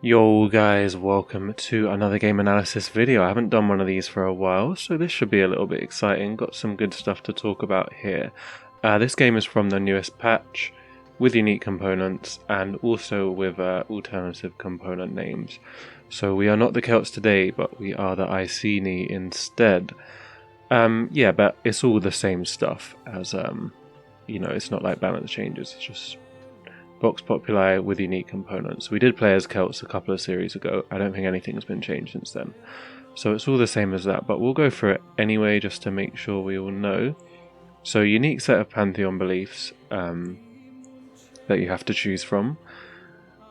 Yo guys, welcome to another game analysis video. I haven't done one of these for a while, so this should be a little bit exciting. Got some good stuff to talk about here. This game is from the newest patch, with unique components, and also with alternative component names. So we are not the Celts today, but we are the Iceni instead. Yeah, but it's all the same stuff as, it's not like balance changes, it's just Vox Populi with unique components. We did play as Celts a couple of series ago. I don't think anything's been changed since then. So it's all the same as that, but we'll go for it anyway just to make sure we all know. So unique set of Pantheon beliefs that you have to choose from.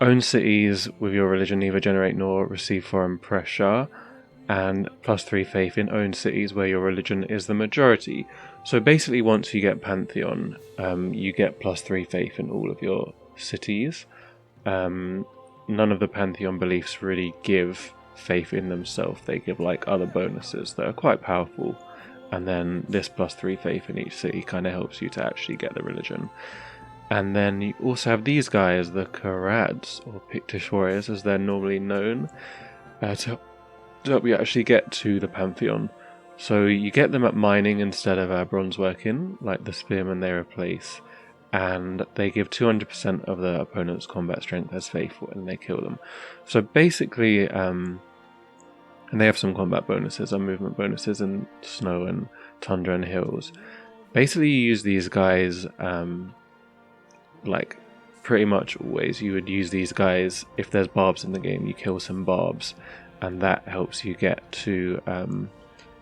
Own cities with your religion, neither generate nor receive foreign pressure. And +3 faith in owned cities where your religion is the majority. So basically once you get Pantheon, you get +3 faith in all of your cities. None of the Pantheon beliefs really give faith in themselves. They give like other bonuses that are quite powerful, and then this +3 faith in each city kind of helps you to actually get the religion. And then you also have these guys, the Karads, or Pictish warriors as they're normally known, to help you actually get to the Pantheon. So you get them at mining instead of bronze working, like the spearmen they replace, and they give 200% of the opponent's combat strength as faithful and they kill them. So basically, and they have some combat bonuses and movement bonuses in snow and tundra and hills. Basically you use these guys, like pretty much always you would use these guys if there's barbs in the game, you kill some barbs, and that helps you get to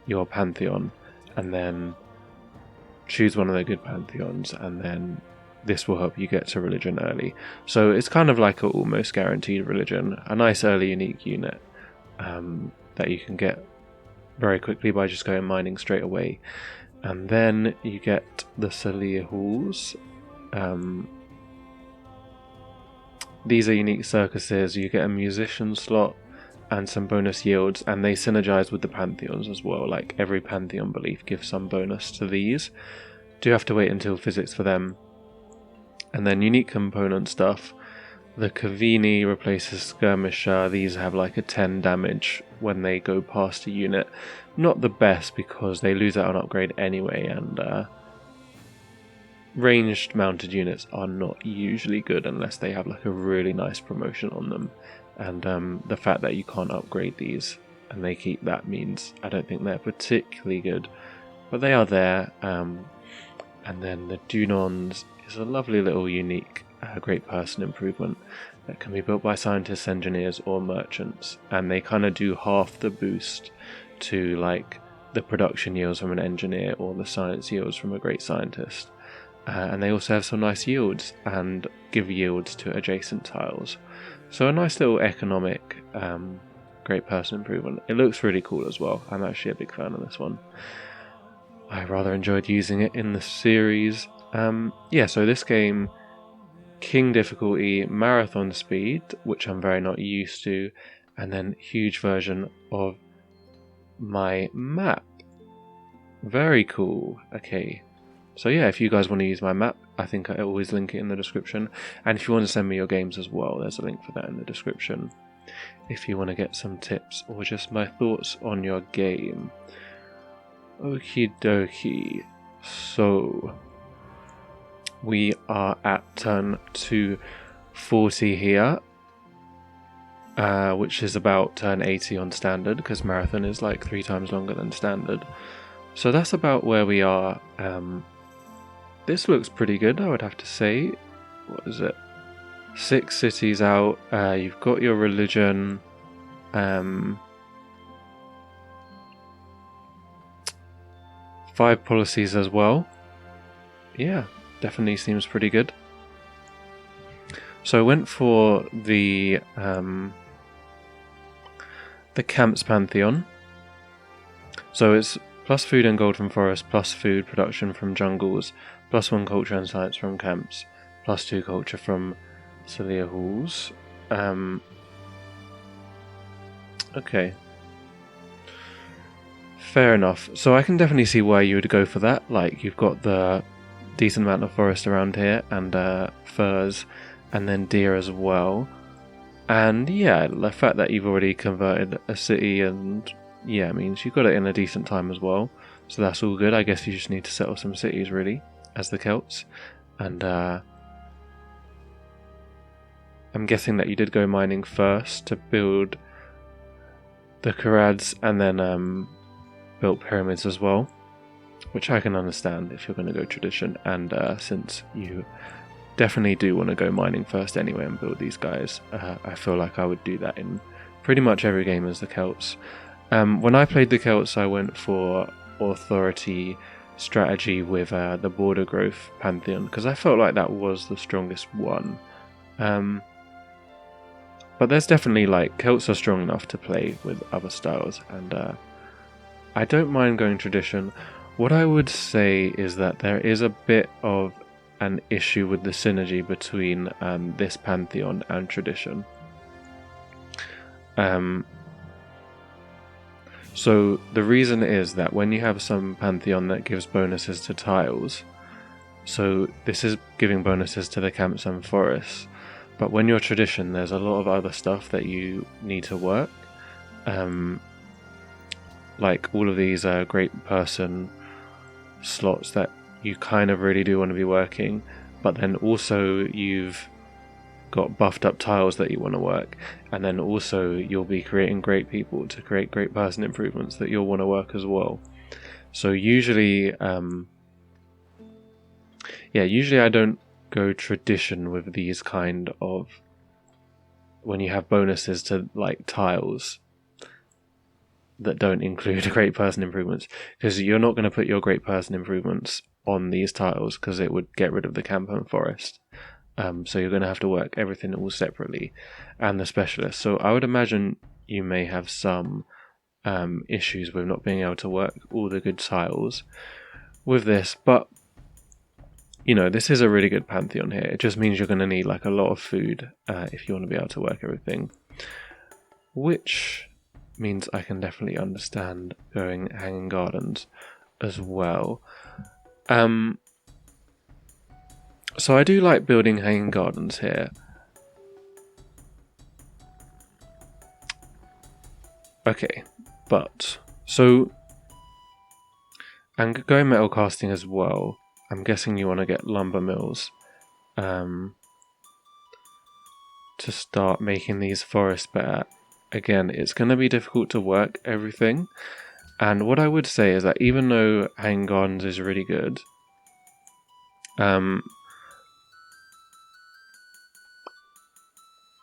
your Pantheon, and then choose one of the good Pantheons, and then this will help you get to religion early. So it's kind of like an almost guaranteed religion, a nice early unique unit that you can get very quickly by just going mining straight away. And then you get the Celts. These are unique circuses. You get a musician slot and some bonus yields, and they synergize with the Pantheons as well. Like every Pantheon belief gives some bonus to these. Do have to wait until physics for them. And then unique component stuff. The Kavini replaces Skirmisher. These have like a 10 damage when they go past a unit. Not the best because they lose out on upgrade anyway, and ranged mounted units are not usually good unless they have like a really nice promotion on them. And the fact that you can't upgrade these and they keep that means I don't think they're particularly good, but they are there. And then the Dunons is a lovely little unique great person improvement that can be built by scientists, engineers or merchants, and they kind of do half the boost to like the production yields from an engineer or the science yields from a great scientist. And they also have some nice yields and give yields to adjacent tiles. So a nice little economic great person improvement. It looks really cool as well. I'm actually a big fan of this one. I rather enjoyed using it in the series. Yeah, so this game, King difficulty, marathon speed, which I'm very not used to, and then huge version of my map. Very cool. Okay. So yeah, if you guys want to use my map, I think I always link it in the description. And if you want to send me your games as well, there's a link for that in the description. If you want to get some tips or just my thoughts on your game. Okie dokie. So we are at turn 240 here, which is about turn 80 on standard, because marathon is like 3 times longer than standard. So that's about where we are. This looks pretty good, I would have to say. What is it? 6 cities out. You've got your religion. 5 policies as well. Yeah, definitely seems pretty good. So I went for the Camps Pantheon. So it's plus food and gold from forests, plus food production from jungles, +1 culture and science from camps, +2 culture from Celts. Okay. Fair enough. So I can definitely see why you would go for that. Like, you've got the decent amount of forest around here, and furs, and then deer as well. And yeah, the fact that you've already converted a city and yeah, means you got it in a decent time as well. So that's all good. I guess you just need to settle some cities really, as the Celts. And I'm guessing that you did go mining first to build the Karads and then built pyramids as well, which I can understand if you're going to go tradition. And since you definitely do want to go mining first anyway and build these guys, I feel like I would do that in pretty much every game as the Celts. When I played the Celts, I went for authority strategy with the border growth pantheon because I felt like that was the strongest one. But there's definitely like Celts are strong enough to play with other styles, and I don't mind going tradition. What I would say is that there is a bit of an issue with the synergy between this pantheon and tradition. So the reason is that when you have some pantheon that gives bonuses to tiles, so this is giving bonuses to the camps and forests, but when you're tradition there's a lot of other stuff that you need to work, like all of these great person slots that you kind of really do want to be working, but then also you've got buffed up tiles that you want to work, and then also you'll be creating great people to create great person improvements that you'll want to work as well. So usually I don't go tradition with these kind of, when you have bonuses to like tiles that don't include great person improvements, because you're not going to put your great person improvements on these tiles because it would get rid of the camp and forest. So you're going to have to work everything all separately, and the specialist. So I would imagine you may have some issues with not being able to work all the good tiles with this, but you know, this is a really good pantheon here. It just means you're going to need like a lot of food if you want to be able to work everything, which means I can definitely understand going hanging gardens as well. So I do like building hanging gardens here. Okay, but so and going metal casting as well. I'm guessing you want to get lumber mills to start making these forests better. Again, it's going to be difficult to work everything, and what I would say is that even though hanging gardens is really good,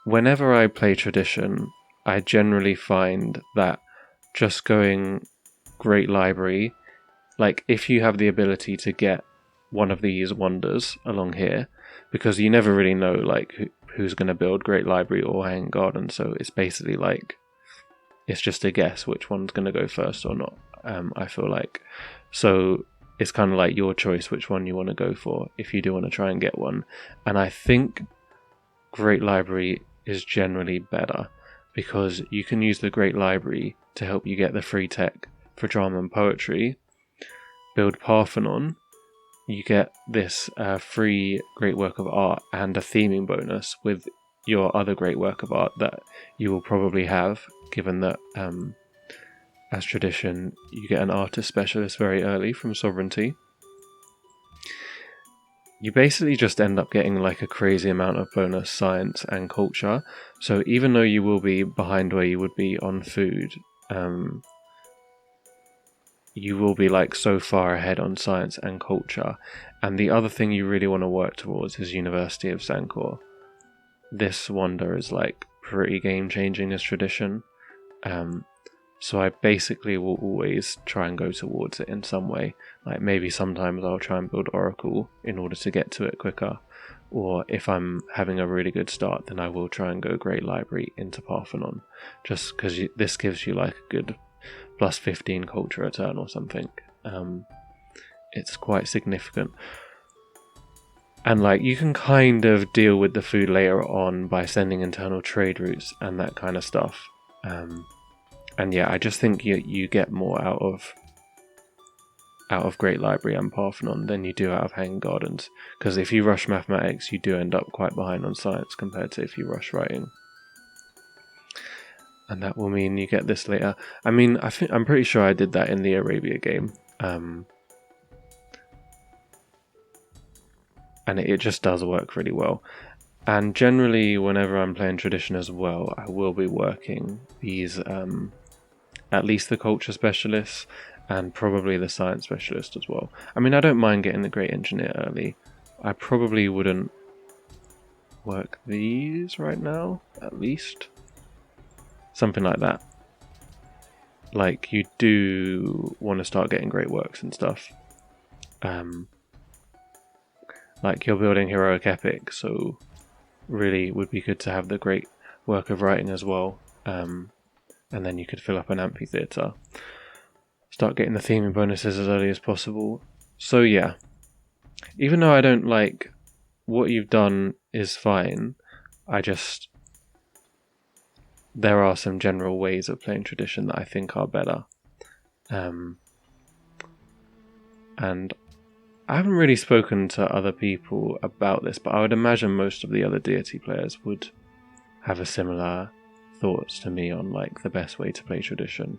whenever I play tradition, I generally find that just going great library, like if you have the ability to get one of these wonders along here, because you never really know like who's going to build great library or hanging garden, so it's basically like it's just a guess which one's going to go first or not. I feel like, so it's kind of like your choice which one you want to go for if you do want to try and get one. And I think great library is generally better because you can use the great library to help you get the free tech for drama and poetry, build Parthenon. You get this free great work of art and a theming bonus with your other great work of art that you will probably have, given that as tradition you get an artist specialist very early from sovereignty. You basically just end up getting like a crazy amount of bonus science and culture. So even though you will be behind where you would be on food, you will be like so far ahead on science and culture. And the other thing you really want to work towards is University of Sancor. This wonder is like pretty game changing as tradition. So I basically will always try and go towards it in some way. Like maybe sometimes I'll try and build Oracle in order to get to it quicker. Or if I'm having a really good start, then I will try and go Great Library into Parthenon. Just because this gives you like a good plus 15 culture return or something. It's quite significant. And like you can kind of deal with the food later on by sending internal trade routes and that kind of stuff. And yeah, I just think you get more out of Great Library and Parthenon than you do out of Hanging Gardens. Because if you rush mathematics, you do end up quite behind on science compared to if you rush writing. and that will mean you get this later. I mean, I'm pretty sure I did that in the Arabia game. And it just does work really well. And generally, whenever I'm playing Tradition as well, I will be working these, at least the Culture Specialists, and probably the Science Specialist as well. I mean, I don't mind getting the Great Engineer early. I probably wouldn't work these right now, at least. Something like that. Like, you do want to start getting great works and stuff. Like, you're building Heroic Epic, so really would be good to have the great work of writing as well. And then you could fill up an amphitheatre. Start getting the theming bonuses as early as possible. So yeah, even though I don't like what you've done is fine, there are some general ways of playing Tradition that I think are better. And I haven't really spoken to other people about this, but I would imagine most of the other Deity players would have a similar thoughts to me on like the best way to play Tradition.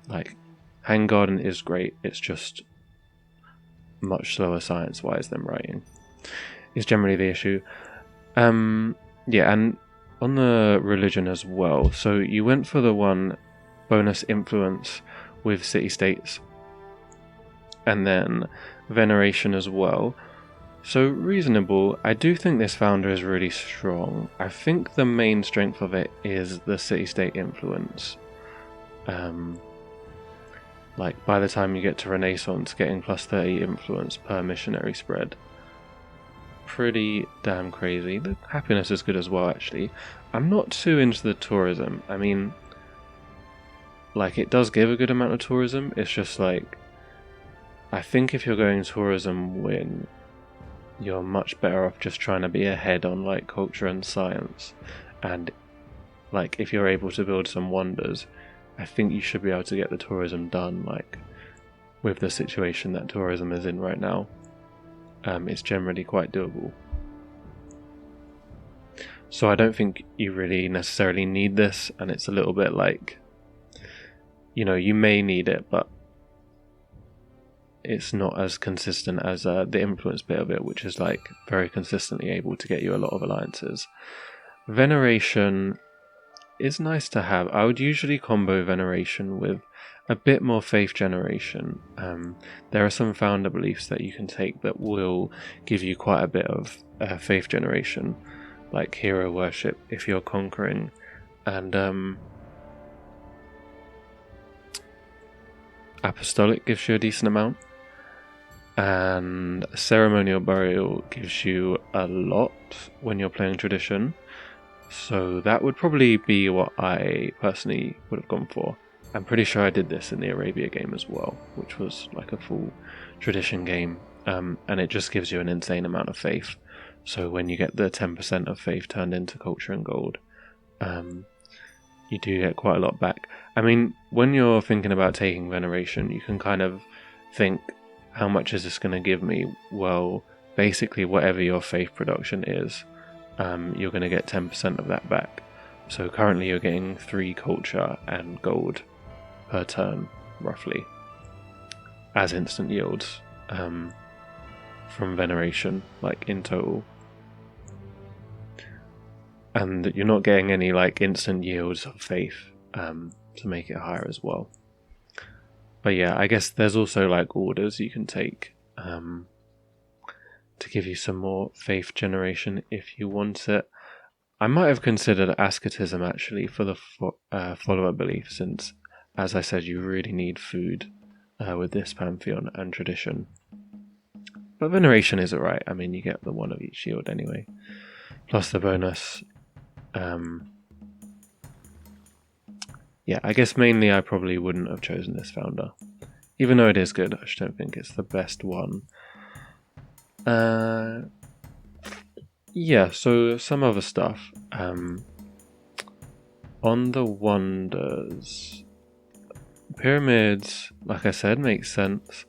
Like, Hang Garden is great, it's just much slower science-wise than writing. Is generally the issue. Yeah, and on the religion as well, so you went for the one bonus influence with city-states, and then veneration as well. So reasonable. I do think this founder is really strong. I think the main strength of it is the city-state influence. Like, by the time you get to Renaissance, getting plus 30 influence per missionary spread. Pretty damn crazy. The happiness is good as well, actually. I'm not too into the tourism. I mean, like, it does give a good amount of tourism. It's just like, I think if you're going tourism win, you're much better off just trying to be ahead on like culture and science. And like, if you're able to build some wonders, I think you should be able to get the tourism done, like, with the situation that tourism is in right now. It's generally quite doable. So I don't think you really necessarily need this, and it's a little bit like, you know, you may need it, but it's not as consistent as the influence bit of it, which is like very consistently able to get you a lot of alliances. Veneration is nice to have. I would usually combo veneration with a bit more faith generation. There are some founder beliefs that you can take that will give you quite a bit of faith generation, like hero worship if you're conquering, and apostolic gives you a decent amount, and ceremonial burial gives you a lot when you're playing Tradition. So that would probably be what I personally would have gone for. I'm pretty sure I did this in the Arabia game as well, which was like a full Tradition game, and it just gives you an insane amount of faith. So when you get the 10% of faith turned into culture and gold, you do get quite a lot back. I mean, when you're thinking about taking veneration, you can kind of think, how much is this going to give me? Well, basically whatever your faith production is, you're going to get 10% of that back. So currently you're getting 3 culture and gold per turn, roughly, as instant yields from veneration, like in total. And you're not getting any like instant yields of faith to make it higher as well. But yeah, I guess there's also like orders you can take to give you some more faith generation if you want it. I might have considered asceticism actually for the follower belief, since, as I said, you really need food with this pantheon and Tradition. But veneration is alright. I mean, you get the one of each shield anyway, plus the bonus. Yeah, I guess mainly I probably wouldn't have chosen this founder. Even though it is good, I just don't think it's the best one. Yeah, so some other stuff. On the wonders, pyramids, like I said, makes sense.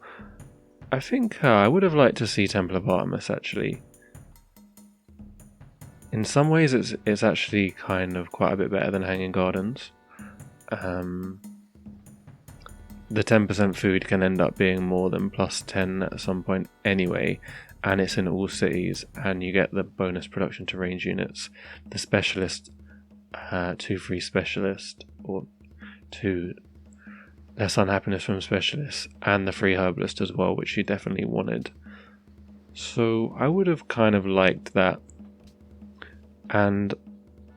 I think I would have liked to see Temple of Artemis, actually. In some ways, it's actually kind of quite a bit better than Hanging Gardens. The 10% food can end up being more than plus 10 at some point anyway, and it's in all cities, and you get the bonus production to range units, the specialist, 2 free specialist, or 2 less unhappiness from specialists, and the free herbalist as well, which you definitely wanted. So I would have kind of liked that. And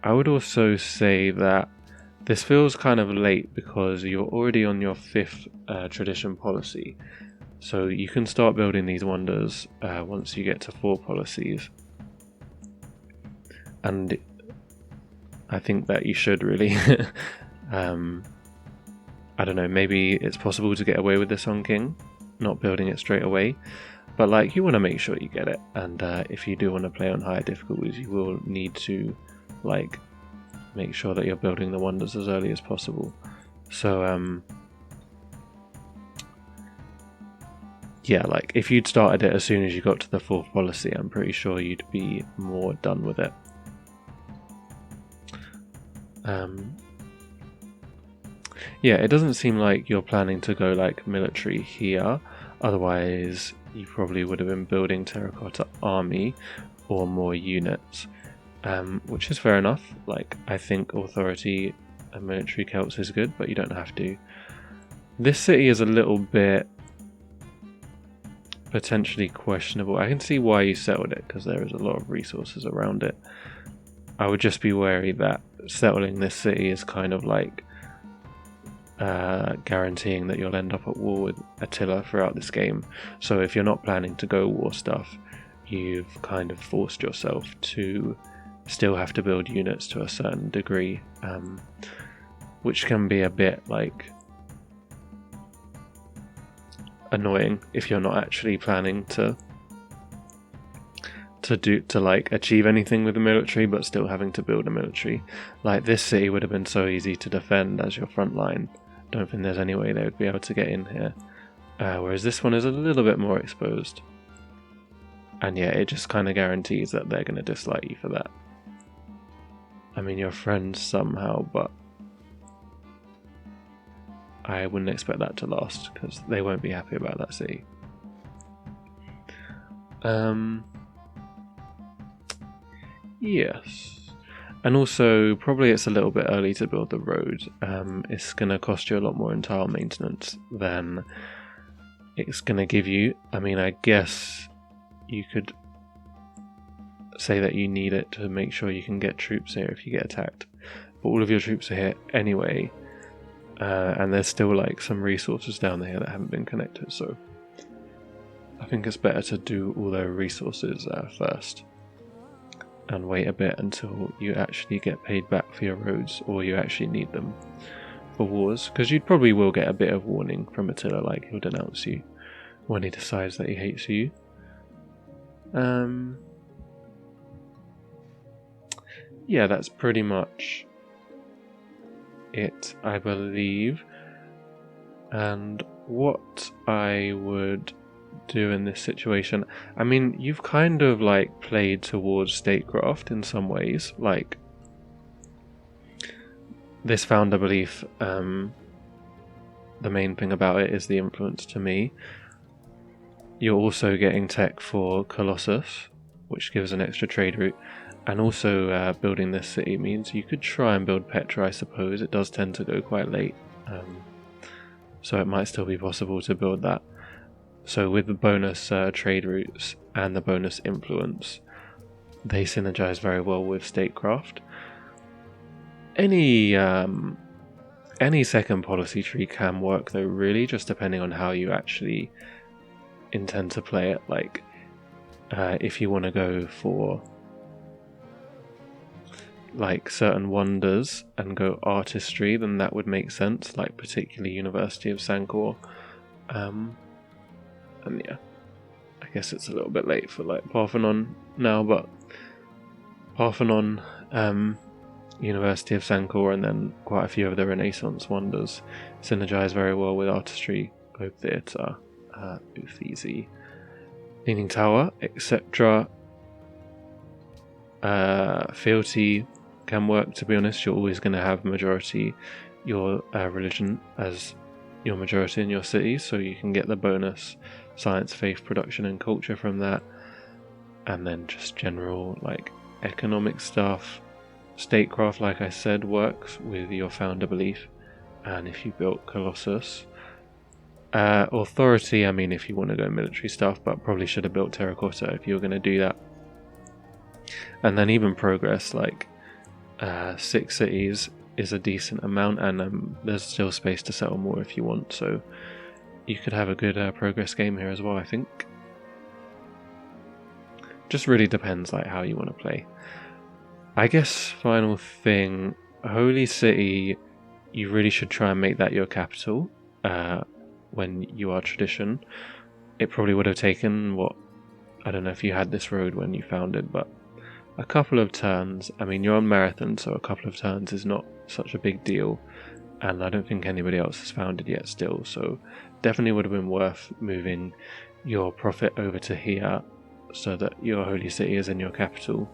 I would also say that this feels kind of late because you're already on your 5th tradition policy. So you can start building these wonders once you get to 4 policies. And I think that you should really. I don't know, maybe it's possible to get away with this on King, not building it straight away. But like, you want to make sure you get it, and if you do want to play on higher difficulties, you will need to like make sure that you're building the wonders as early as possible. So yeah, like if you'd started it as soon as you got to the 4th policy, I'm pretty sure you'd be more done with it. Yeah, it doesn't seem like you're planning to go like military here, otherwise you probably would have been building terracotta army or more units, which is fair enough. Like, I think authority and military Celts is good, but you don't have to. This city is a little bit potentially questionable. I can see why you settled it, because there is a lot of resources around it. I would just be wary that settling this city is kind of like guaranteeing that you'll end up at war with Attila throughout this game. So if you're not planning to go war stuff, you've kind of forced yourself to still have to build units to a certain degree, which can be a bit like annoying if you're not actually planning to like achieve anything with the military, but still having to build a military. Like, this city would have been so easy to defend as your front line. Don't think there's any way they would be able to get in here, whereas this one is a little bit more exposed, and yeah, it just kind of guarantees that they're going to dislike you for that. I mean, you're friends somehow, but I wouldn't expect that to last, because they won't be happy about that city. Yes. And also, probably it's a little bit early to build the road. It's going to cost you a lot more in tile maintenance than it's going to give you. I mean, I guess you could say that you need it to make sure you can get troops here if you get attacked. But all of your troops are here anyway. And there's still like some resources down there that haven't been connected. So I think it's better to do all those resources first. And wait a bit until you actually get paid back for your roads, or you actually need them for wars, because you probably will get a bit of warning from Attila, like he'll denounce you when he decides that he hates you. Yeah, that's pretty much it, I believe. And what I would do in this situation, I mean, you've kind of like played towards statecraft in some ways. Like, this founder belief, the main thing about it is the influence to me. You're also getting tech for Colossus, which gives an extra trade route, and also building this city means you could try and build Petra, I suppose. It does tend to go quite late, so it might still be possible to build that. So with the bonus trade routes and the bonus influence, they synergize very well with statecraft. Any second policy tree can work though, really, just depending on how you actually intend to play it. Like, if you want to go for like certain wonders and go artistry, then that would make sense, like particularly University of Sancor. And yeah, I guess it's a little bit late for like Parthenon now, but Parthenon, University of Sancor, and then quite a few of the Renaissance wonders synergize very well with artistry, Globe Theatre, Uffizi, Leaning Tower, etc. Fealty can work, to be honest. You're always going to have majority, your religion as your majority in your city, so you can get the bonus science, faith, production and culture from that. And then just general like economic stuff. Statecraft, like I said, works with your founder belief, and if you built Colossus. Authority, I mean, if you want to go military stuff, but probably should have built Terracotta if you were going to do that. And then even progress, like 6 cities is a decent amount, and there's still space to settle more if you want, so you could have a good progress game here as well, I think. Just really depends like how you want to play. I guess final thing, Holy City, you really should try and make that your capital when you are tradition. It probably would have taken, I don't know if you had this road when you founded, but a couple of turns. I mean, you're on marathon, so a couple of turns is not such a big deal, and I don't think anybody else has founded yet still, so definitely would have been worth moving your profit over to here so that your Holy City is in your capital.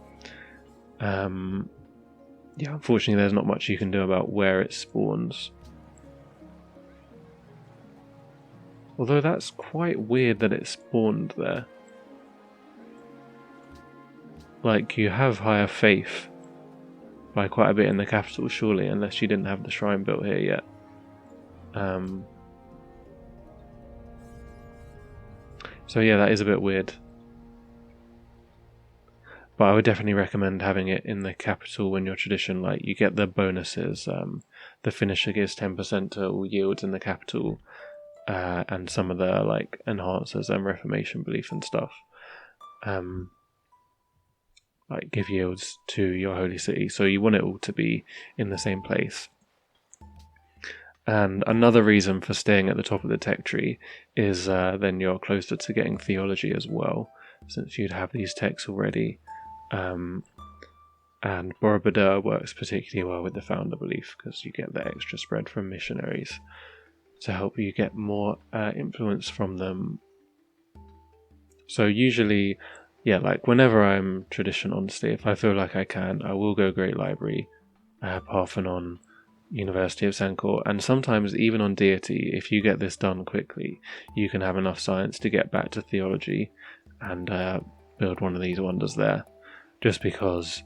Yeah, unfortunately there's not much you can do about where it spawns. Although that's quite weird that it spawned there. Like, you have higher faith by quite a bit in the capital, surely, unless you didn't have the shrine built here yet. So yeah, that is a bit weird. But I would definitely recommend having it in the capital when you're tradition. Like, you get the bonuses. The finisher gives 10% to all yields in the capital, and some of the like enhancers and reformation belief and stuff. Like give yields to your holy city. So you want it all to be in the same place. And another reason for staying at the top of the tech tree is then you're closer to getting theology as well, since you'd have these techs already. And Borobudur works particularly well with the founder belief because you get the extra spread from missionaries to help you get more influence from them. So usually, yeah, like whenever I'm tradition, honestly, if I feel like I can, I will go Great Library, Parthenon, University of Sancor, and sometimes even on deity. If you get this done quickly, you can have enough science to get back to theology and build one of these wonders there, just because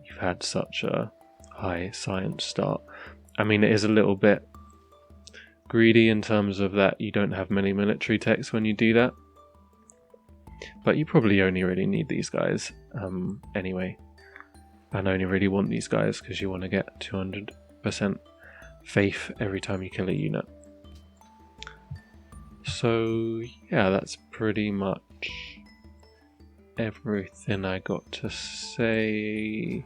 you've had such a high science start. I mean, it is a little bit greedy in terms of that you don't have many military techs when you do that, but you probably only really need these guys anyway, and only really want these guys because you want to get 200% faith every time you kill a unit. So yeah, that's pretty much everything I got to say.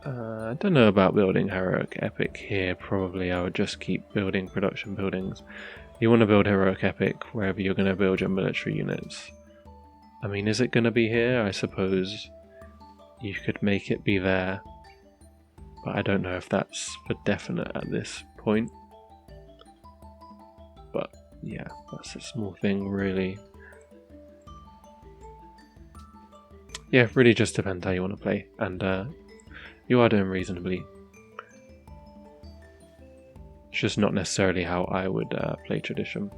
I don't know about building Heroic Epic here. Probably I would just keep building production buildings. You want to build Heroic Epic wherever you're going to build your military units. I mean, is it going to be here? I suppose you could make it be there, but I don't know if that's for definite at this point. But yeah, that's a small thing really. Yeah, it really just depends how you want to play, and you are doing reasonably. It's just not necessarily how I would play tradition.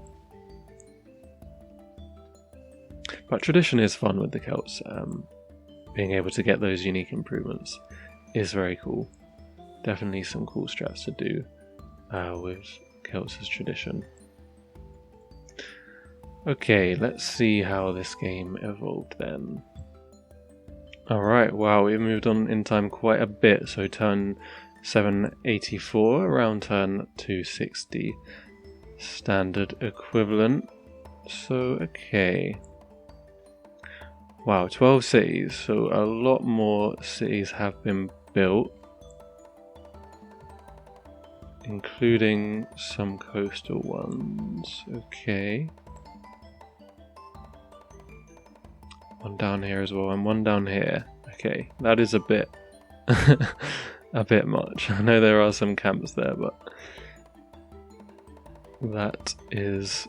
But tradition is fun with the Celts. Being able to get those unique improvements is very cool. Definitely some cool strats to do with Celts' tradition. Okay, let's see how this game evolved then. Alright, wow, we've moved on in time quite a bit, so turn 784, around turn 260. Standard equivalent. So, okay. Wow, 12 cities, so a lot more cities have been built, including some coastal ones. Okay. One down here as well, and one down here. Okay, that is a bit a bit much. I know there are some camps there, but that is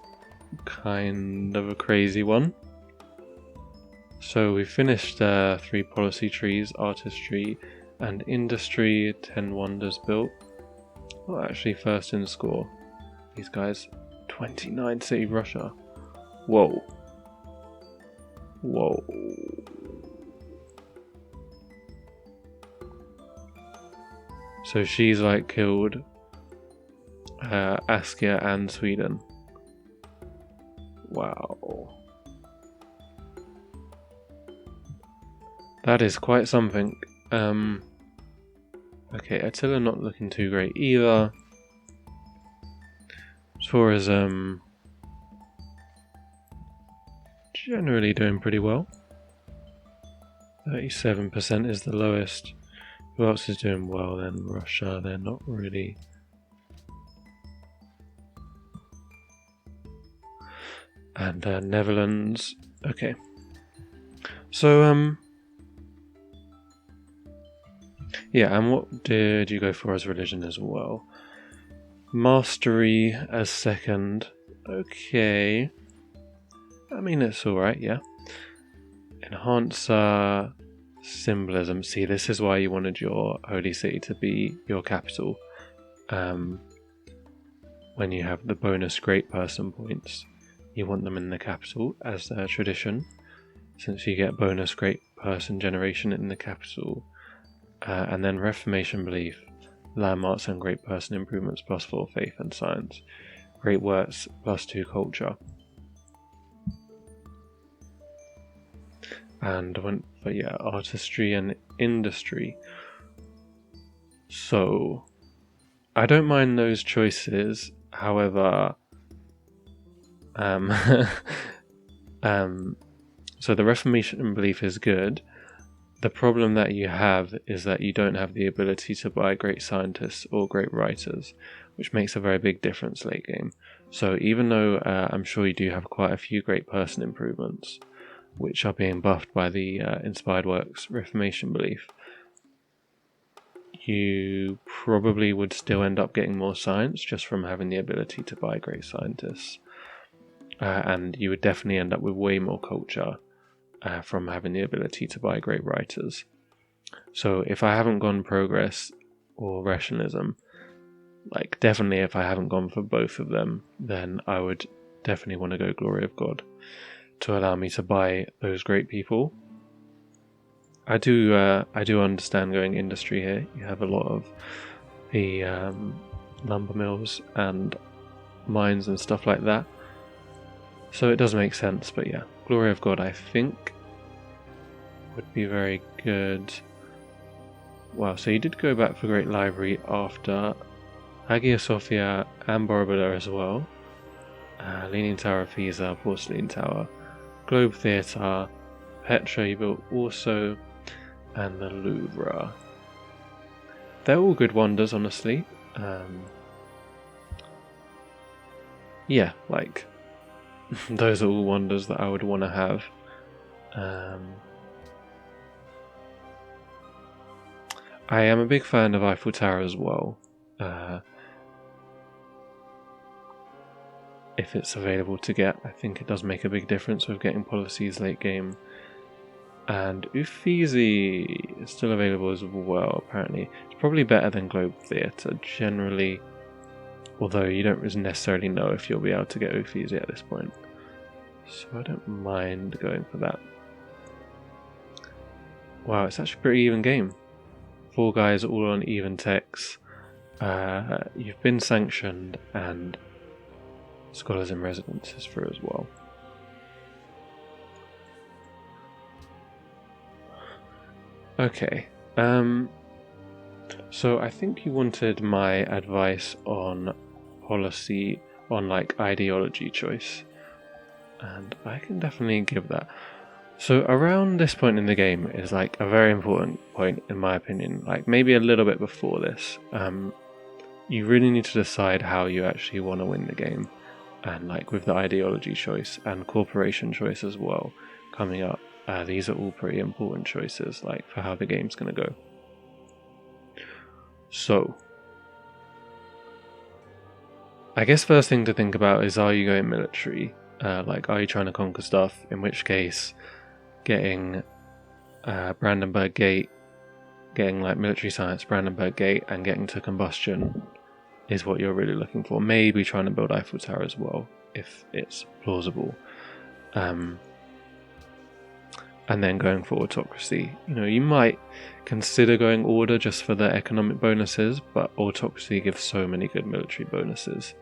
kind of a crazy one. So we finished 3 policy trees, artistry and industry, 10 wonders built. Well, actually first in score. These guys, 29 city Russia. Whoa. Whoa. So she's like killed Askia and Sweden. Wow. That is quite something. Okay, Attila not looking too great either. Tourism generally doing pretty well. 37% is the lowest. Who else is doing well then? Russia, they're not really. And Netherlands. Okay. So, yeah, and what did you go for as religion as well? Mastery as second. Okay. I mean, it's alright, yeah. Enhancer symbolism. See, this is why you wanted your holy city to be your capital. When you have the bonus great person points, you want them in the capital as their tradition, since you get bonus great person generation in the capital. And then Reformation belief, landmarks and great person improvements +4 faith and science, great works +2 culture. And went for artistry and industry. So I don't mind those choices. However, so the Reformation belief is good. The problem that you have is that you don't have the ability to buy great scientists or great writers, which makes a very big difference late game. So even though I'm sure you do have quite a few great person improvements, which are being buffed by the Inspired Works Reformation belief, you probably would still end up getting more science just from having the ability to buy great scientists. And you would definitely end up with way more culture from having the ability to buy great writers. So if I haven't gone progress or rationalism, like definitely if I haven't gone for both of them, then I would definitely want to go Glory of God to allow me to buy those great people. I do understand going industry here. You have a lot of the lumber mills and mines and stuff like that, so it does make sense. But yeah, Glory of God I think would be very good. Wow, so you did go back for Great Library after Hagia Sophia and Borobudur as well. Leaning Tower of Pisa, Porcelain Tower, Globe Theatre, Petra you built also, and the Louvre. They're all good wonders, honestly. Yeah, like those are all wonders that I would want to have. I am a big fan of Eiffel Tower as well. If it's available to get, I think it does make a big difference with getting policies late game. And Uffizi is still available as well, apparently. It's probably better than Globe Theatre generally, although you don't necessarily know if you'll be able to get Uffizi at this point. So I don't mind going for that. Wow, it's actually a pretty even game. 4 guys all on even techs. You've been sanctioned, and Scholars in Residence is through as well. Okay, so I think you wanted my advice on policy, on like ideology choice, and I can definitely give that. So around this point in the game is like a very important point in my opinion, like maybe a little bit before this. You really need to decide how you actually want to win the game, and like with the ideology choice and corporation choice as well coming up. These are all pretty important choices, like for how the game's going to go. So, I guess first thing to think about is, are you going military? Like, are you trying to conquer stuff? In which case, getting Brandenburg Gate, getting like military science, Brandenburg Gate, and getting to combustion is what you're really looking for. Maybe trying to build Eiffel Tower as well, if it's plausible. And then going for autocracy. You might consider going order just for the economic bonuses, but autocracy gives so many good military bonuses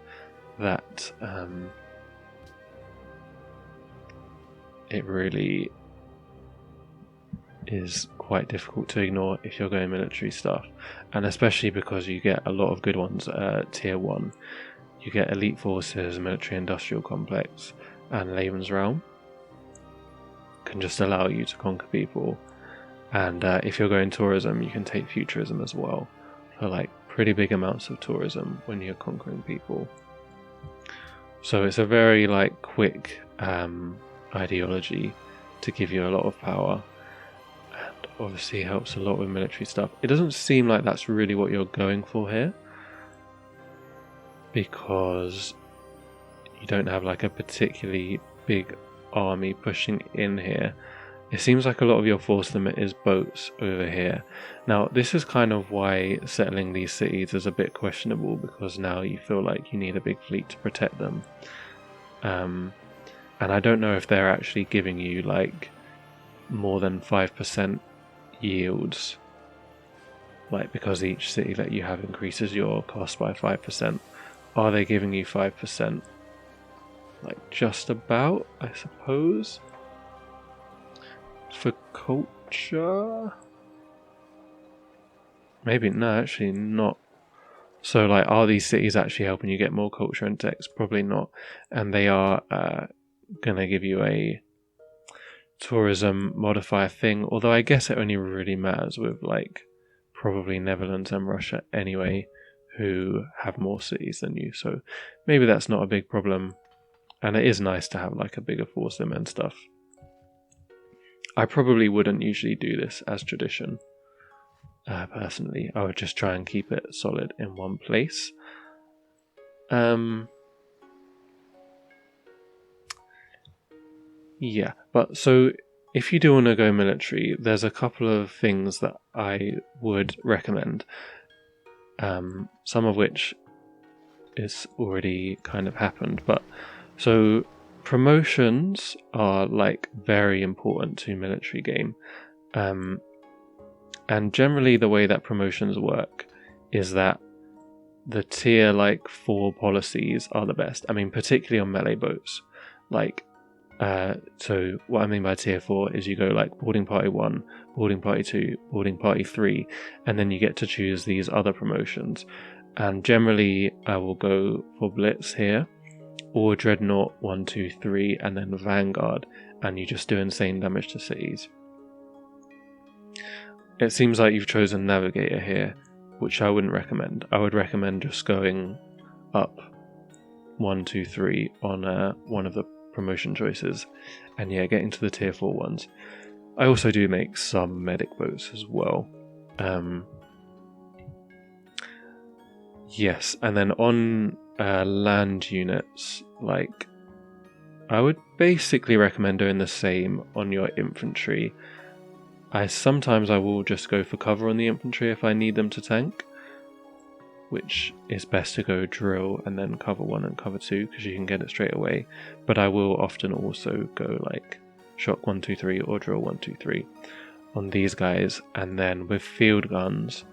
that it really is quite difficult to ignore if you're going military stuff. And especially because you get a lot of good ones at tier 1. You get elite forces, military industrial complex, and Lebensraum. Can just allow you to conquer people. And if you're going tourism, you can take futurism as well for like pretty big amounts of tourism when you're conquering people. So it's a very like quick ideology to give you a lot of power, and obviously helps a lot with military stuff. It doesn't seem like that's really what you're going for here, because you don't have like a particularly big army pushing in here. It seems like a lot of your force limit is boats over here. Now this is kind of why settling these cities is a bit questionable, because now you feel like you need a big fleet to protect them, and I don't know if they're actually giving you like more than 5% yields, like because each city that you have increases your cost by 5%. Are they giving you 5%? Like just about, I suppose. For culture, maybe no, actually not. So like, are these cities actually helping you get more culture and text? Probably not. And they are gonna give you a tourism modifier thing, although I guess it only really matters with like probably Netherlands and Russia anyway, who have more cities than you, so maybe that's not a big problem. And it is nice to have like a bigger force limit and stuff. I probably wouldn't usually do this as tradition. Personally, I would just try and keep it solid in one place. Yeah, but so if you do want to go military, there's a couple of things that I would recommend. Some of which is already kind of happened, but so promotions are like very important to military game, and generally the way that promotions work is that the tier like 4 policies are the best. I mean, particularly on melee boats. Like, so what I mean by tier 4 is you go like boarding party 1, boarding party 2, boarding party 3, and then you get to choose these other promotions. And generally I will go for Blitz here, or Dreadnought 1, 2, 3, and then Vanguard, and you just do insane damage to cities. It seems like you've chosen Navigator here, which I wouldn't recommend. I would recommend just going up 1, 2, 3 on one of the promotion choices, and yeah, getting to the tier 4 ones. I also do make some medic boats as well. Yes, and then on land units, like, I would basically recommend doing the same on your infantry. Sometimes I will just go for cover on the infantry if I need them to tank, which is best to go drill and then cover 1 and cover 2 because you can get it straight away. But I will often also go like shock 1, 2, 3 or drill 1, 2, 3 on these guys. And then with field guns,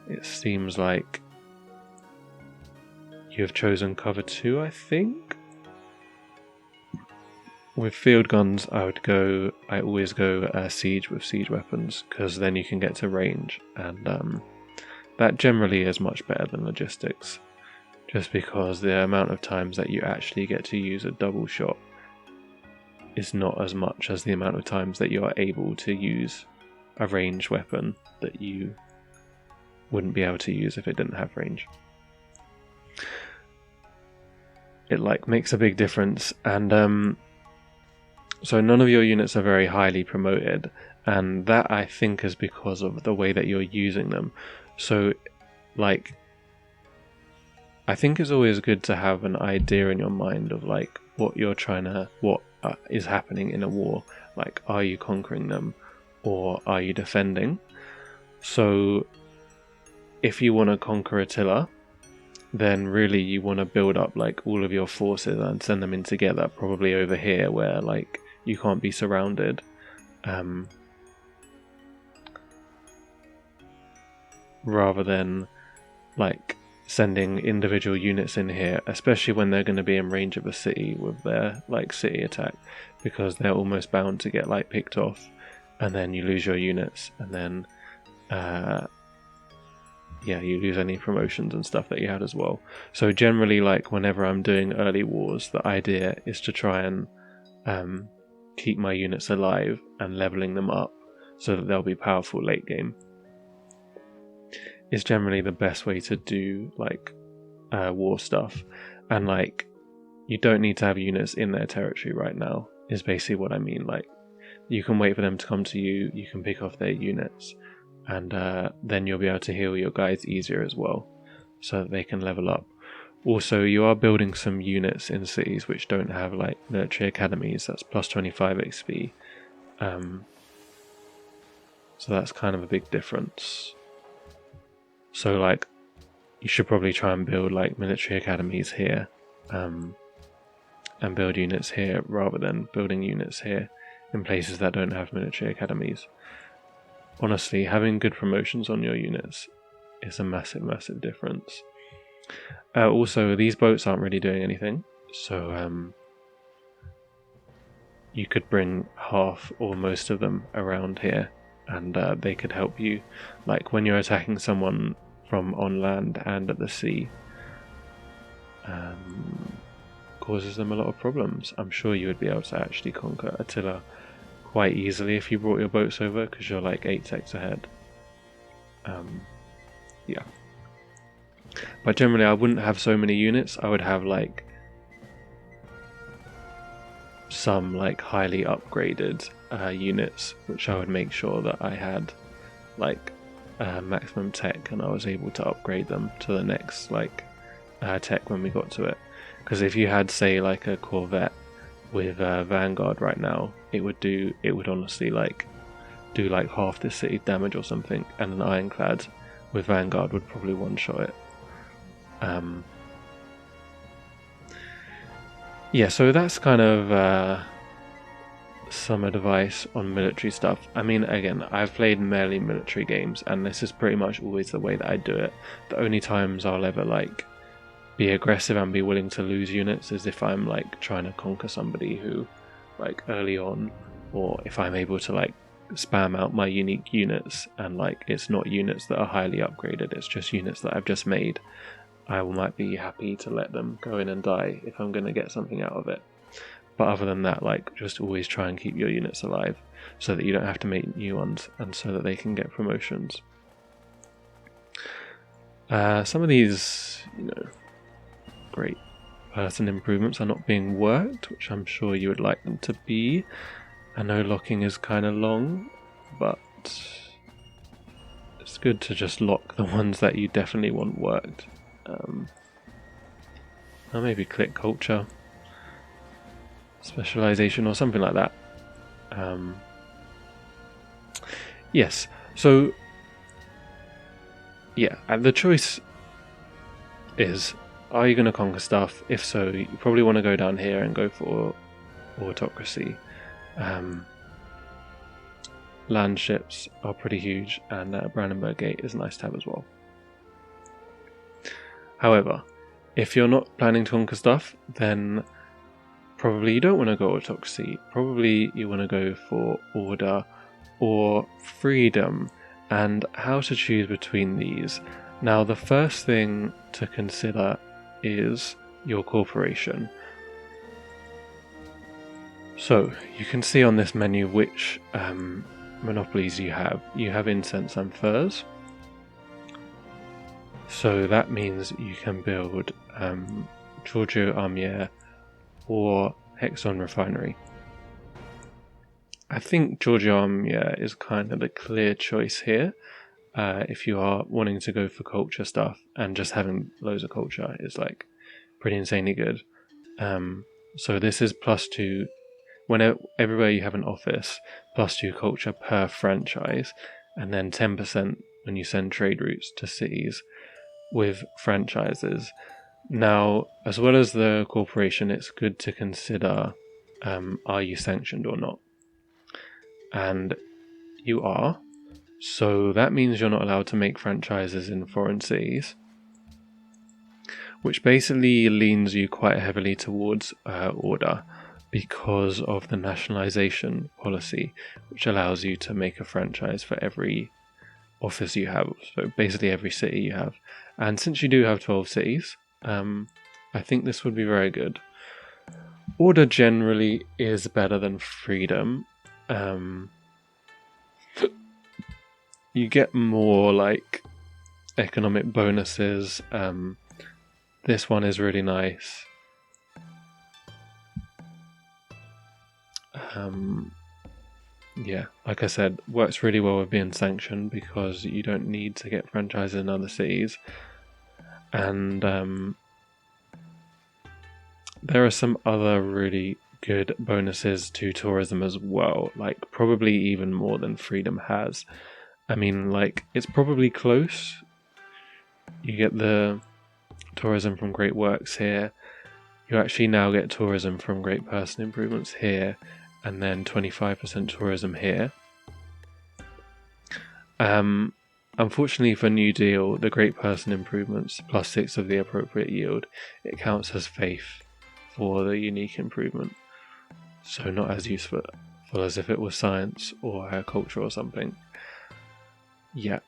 it seems like you have chosen cover 2, I think. With field guns, I always go siege with siege weapons, because then you can get to range, and that generally is much better than logistics, just because the amount of times that you actually get to use a double shot is not as much as the amount of times that you are able to use a ranged weapon that you wouldn't be able to use if it didn't have range. It like makes a big difference, and so none of your units are very highly promoted, and that I think is because of the way that you're using them. So like, I think it's always good to have an idea in your mind of like what is happening in a war. Like, are you conquering them or are you defending? So if you want to conquer Attila, then really you want to build up like all of your forces and send them in together, probably over here where like you can't be surrounded. Rather than like sending individual units in here, especially when they're going to be in range of a city with their like city attack, because they're almost bound to get like picked off, and then you lose your units, and then you lose any promotions and stuff that you had as well. So generally, like whenever I'm doing early wars, the idea is to try and keep my units alive and leveling them up so that they'll be powerful late game. Is generally the best way to do like war stuff, and like you don't need to have units in their territory right now is basically what I mean. Like you can wait for them to come to you, you can pick off their units, and then you'll be able to heal your guys easier as well so that they can level up. Also, you are building some units in cities which don't have like military academies. That's plus 25 XP, so that's kind of a big difference. So like you should probably try and build like military academies here, and build units here rather than building units here in places that don't have military academies. Honestly, having good promotions on your units is a massive difference. Also, these boats aren't really doing anything, so you could bring half or most of them around here, and they could help you. Like when you're attacking someone from on land and at the sea, causes them a lot of problems. I'm sure you would be able to actually conquer Attila quite easily if you brought your boats over, because you're like 8 techs ahead. Yeah. But generally I wouldn't have so many units. I would have like some like highly upgraded units, which I would make sure that I had like maximum tech, and I was able to upgrade them to the next like tech when we got to it. Because if you had say like a corvette with Vanguard right now, it would honestly like do like half the city damage or something, and an ironclad with Vanguard would probably one-shot it. Yeah, so that's kind of some advice on military stuff. I mean, again, I've played many military games, and this is pretty much always the way that I do it. The only times I'll ever like be aggressive and be willing to lose units is if I'm like trying to conquer somebody who like early on, or if I'm able to like spam out my unique units, and like it's not units that are highly upgraded, it's just units that I've just made. I might be happy to let them go in and die if I'm going to get something out of it. But other than that, like just always try and keep your units alive so that you don't have to make new ones, and so that they can get promotions. Some of these, great person improvements are not being worked, which I'm sure you would like them to be. I know locking is kind of long, but it's good to just lock the ones that you definitely want worked. I'll maybe click culture, specialization, or something like that. Yes, so yeah, and the choice is, are you going to conquer stuff? If so, you probably want to go down here and go for autocracy. Land ships are pretty huge, and Brandenburg Gate is nice to have as well. However, if you're not planning to conquer stuff, then probably you don't want to go autocracy. Probably you want to go for order or freedom, and how to choose between these. Now, the first thing to consider is your corporation. So you can see on this menu which monopolies you have. You have incense and furs. So that means you can build Giorgio Armier or Hexon Refinery. I think Giorgio Armier is kind of the clear choice here. If you are wanting to go for culture stuff, and just having loads of culture is like pretty insanely good. So this is +2 everywhere you have an office, +2 culture per franchise, and then 10% when you send trade routes to cities with franchises. Now, as well as the corporation, it's good to consider, are you sanctioned or not? And you are. So that means you're not allowed to make franchises in foreign cities, which basically leans you quite heavily towards order because of the nationalization policy, which allows you to make a franchise for every office you have, so basically every city you have. And since you do have 12 cities, I think this would be very good. Order generally is better than freedom. You get more like economic bonuses. This one is really nice. Yeah, like I said, works really well with being sanctioned because you don't need to get franchises in other cities. And there are some other really good bonuses to tourism as well, like probably even more than freedom has. I mean, like, it's probably close. You get the tourism from great works here. You actually now get tourism from great person improvements here, and then 25% tourism here. Unfortunately for New Deal, the great person improvements +6 of the appropriate yield, it counts as faith for the unique improvement. So not as useful as if it was science or culture or something. Yeah.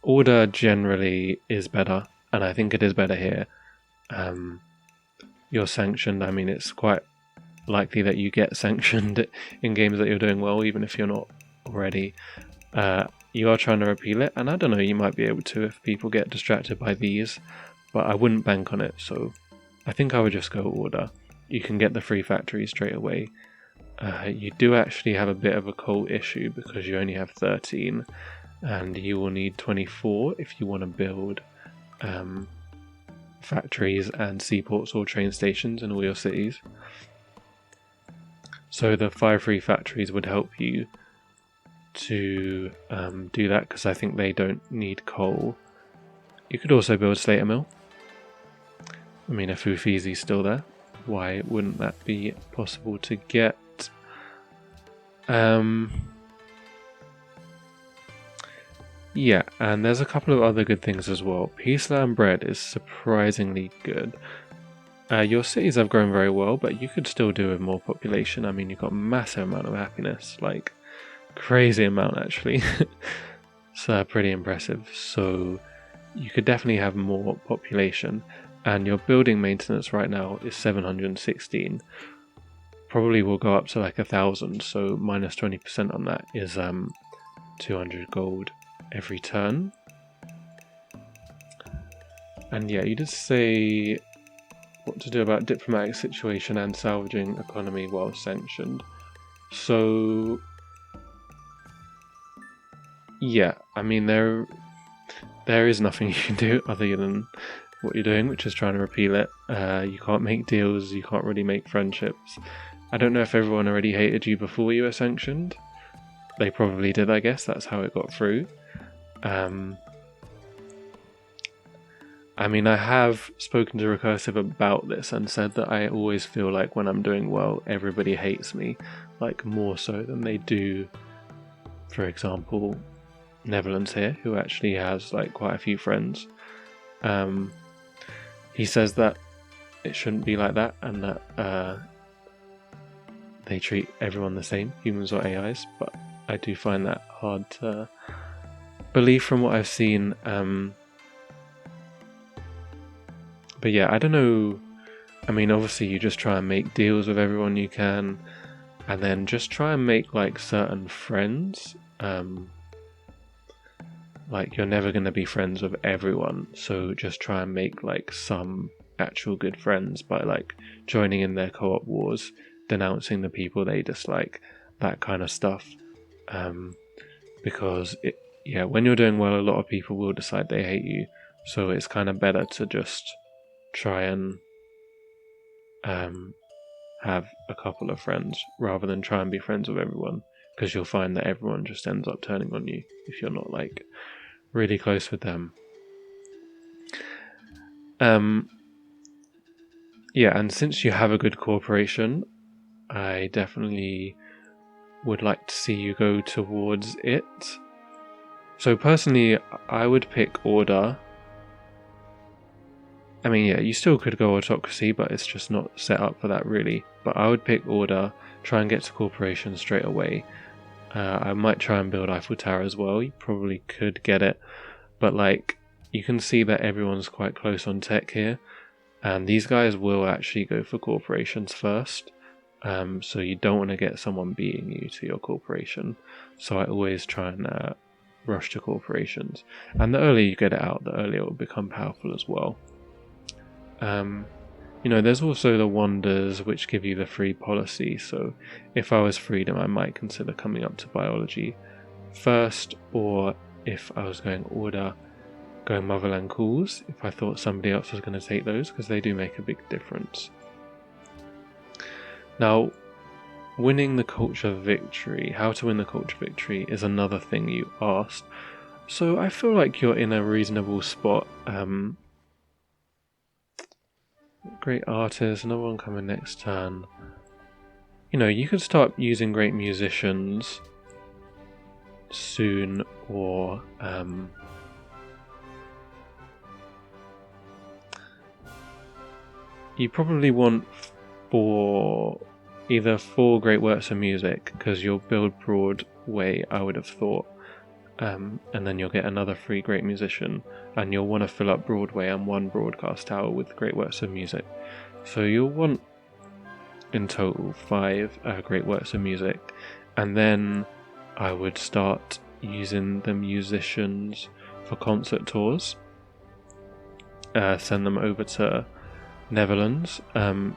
Order generally is better, and I think it is better here. You're sanctioned. I mean, it's quite likely that you get sanctioned in games that you're doing well, even if you're not already. You are trying to repeal it, and I don't know, you might be able to if people get distracted by these, but I wouldn't bank on it, so I think I would just go order. You can get the free factory straight away. You do actually have a bit of a cult issue because you only have 13, and you will need 24 if you want to build factories and seaports or train stations in all your cities. So the 5 free factories would help you to do that, because I think they don't need coal. You could also build Slater Mill. I mean, if Ufizi's still there, why wouldn't that be possible to get? Yeah, and there's a couple of other good things as well. Peaceland Bread is surprisingly good. Your cities have grown very well, but you could still do with more population. I mean, you've got a massive amount of happiness, like crazy amount actually. It's pretty impressive. So you could definitely have more population, and your building maintenance right now is 716. Probably will go up to like 1,000, so minus 20% on that is 200 gold every turn. And yeah, you did say what to do about diplomatic situation and salvaging economy while sanctioned. So yeah, I mean, there is nothing you can do other than what you're doing, which is trying to repeal it. You can't make deals, you can't really make friendships. I don't know if everyone already hated you before you were sanctioned. They probably did, I guess. That's how it got through. I mean, I have spoken to Recursive about this and said that I always feel like when I'm doing well, everybody hates me, like more so than they do, for example, Netherlands here, who actually has like quite a few friends. He says that it shouldn't be like that, and that they treat everyone the same, humans or AIs, but I do find that hard to believe from what I've seen. But yeah, I don't know. I mean, obviously you just try and make deals with everyone you can, and then just try and make like certain friends. Like, you're never going to be friends with everyone, so just try and make like some actual good friends by like joining in their co-op wars, denouncing the people they dislike, that kind of stuff. Because when you're doing well, a lot of people will decide they hate you, so it's kind of better to just try and have a couple of friends rather than try and be friends with everyone, because you'll find that everyone just ends up turning on you if you're not like really close with them. Yeah, and since you have a good corporation, I definitely would like to see you go towards it. So personally, I would pick order. I mean, yeah, you still could go autocracy, but it's just not set up for that really. But I would pick order, try and get to corporation straight away. I might try and build Eiffel Tower as well. You probably could get it, but like you can see that everyone's quite close on tech here, and these guys will actually go for corporations first. So you don't want to get someone beating you to your corporation. So I always try and rush to corporations, and the earlier you get it out, the earlier it will become powerful as well. There's also the wonders which give you the free policy, so if I was freedom I might consider coming up to biology first, or if I was going order, going motherland calls, if I thought somebody else was going to take those, because they do make a big difference. Now, winning the culture victory, how to win the culture victory is another thing you asked, so I feel like you're in a reasonable spot. Great artist, another one coming next turn. You could start using great musicians soon, or you probably want either four great works of music, because you'll build Broadway, I would have thought, and then you'll get another free great musician, and you'll want to fill up Broadway and one broadcast tower with great works of music. So you'll want in total 5 great works of music, and then I would start using the musicians for concert tours. Send them over to Netherlands.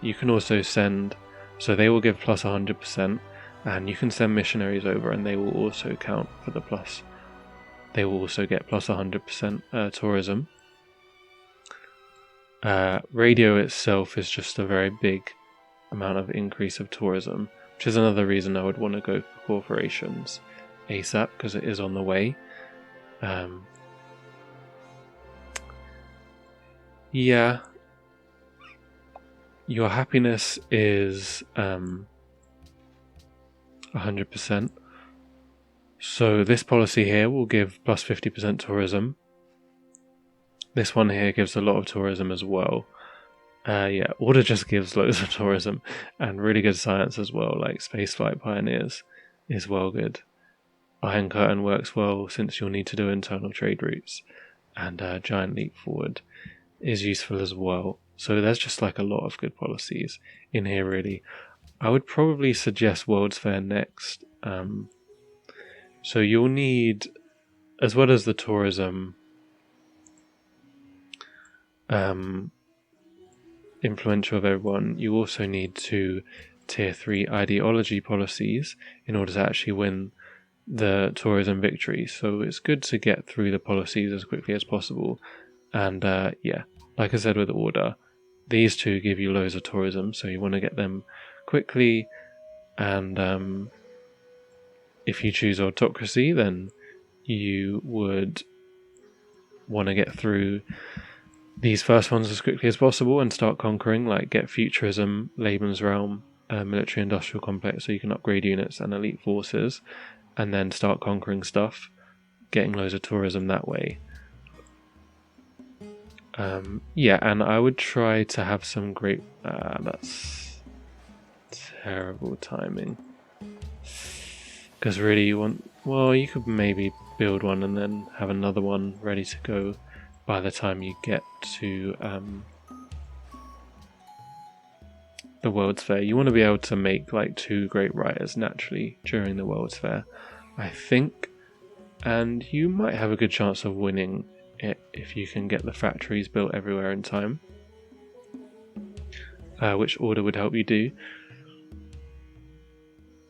You can also send, so they will give plus 100%, and you can send missionaries over and they will also count for the plus. They will also get plus 100% tourism. Radio itself is just a very big amount of increase of tourism, which is another reason I would want to go for corporations ASAP, because it is on the way. Yeah, your happiness is 100%. So this policy here will give plus 50% tourism. This one here gives a lot of tourism as well. Yeah, order just gives loads of tourism and really good science as well, like Spaceflight Pioneers is well good. Iron Curtain works well since you'll need to do internal trade routes, and Giant Leap Forward is useful as well. So there's just like a lot of good policies in here really. I would probably suggest World's Fair next. So you'll need, as well as the tourism, influential of everyone, you also need 2 tier 3 ideology policies in order to actually win the tourism victory. So it's good to get through the policies as quickly as possible. And yeah, like I said with order, these 2 give you loads of tourism, so you want to get them quickly. And if you choose autocracy, then you would want to get through these first ones as quickly as possible and start conquering, like get futurism, Lebensraum, military industrial complex, so you can upgrade units and elite forces, and then start conquering stuff, getting loads of tourism that way. Yeah, and I would try to have some great... that's terrible timing. Because really you want... Well, you could maybe build one and then have another one ready to go by the time you get to the World's Fair. You want to be able to make like 2 great writers naturally during the World's Fair, I think. And you might have a good chance of winning it if you can get the factories built everywhere in time, which order would help you do.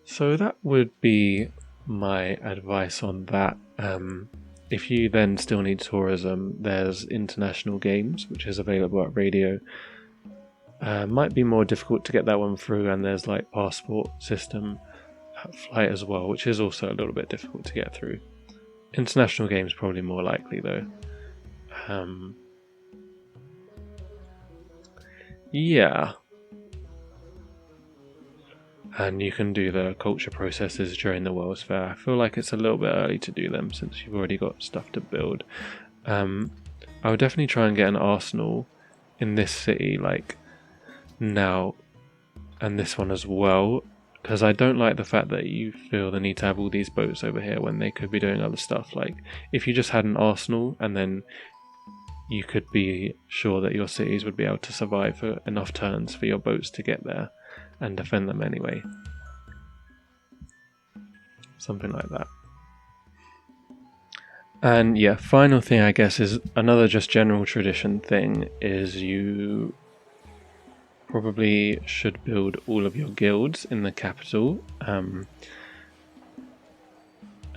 So that would be my advice on that. If you then still need tourism, there's international games, which is available at radio. Might be more difficult to get that one through, and there's like passport system at flight as well, which is also a little bit difficult to get through. International games probably more likely though. Yeah. And you can do the culture processes during the World's Fair. I feel like it's a little bit early to do them since you've already got stuff to build. I would definitely try and get an arsenal in this city, like now, and this one as well, because I don't like the fact that you feel the need to have all these boats over here when they could be doing other stuff. Like, if you just had an arsenal and then you could be sure that your cities would be able to survive for enough turns for your boats to get there and defend them anyway. Something like that. And yeah, final thing I guess is another just general tradition thing is you probably should build all of your guilds in the capital. And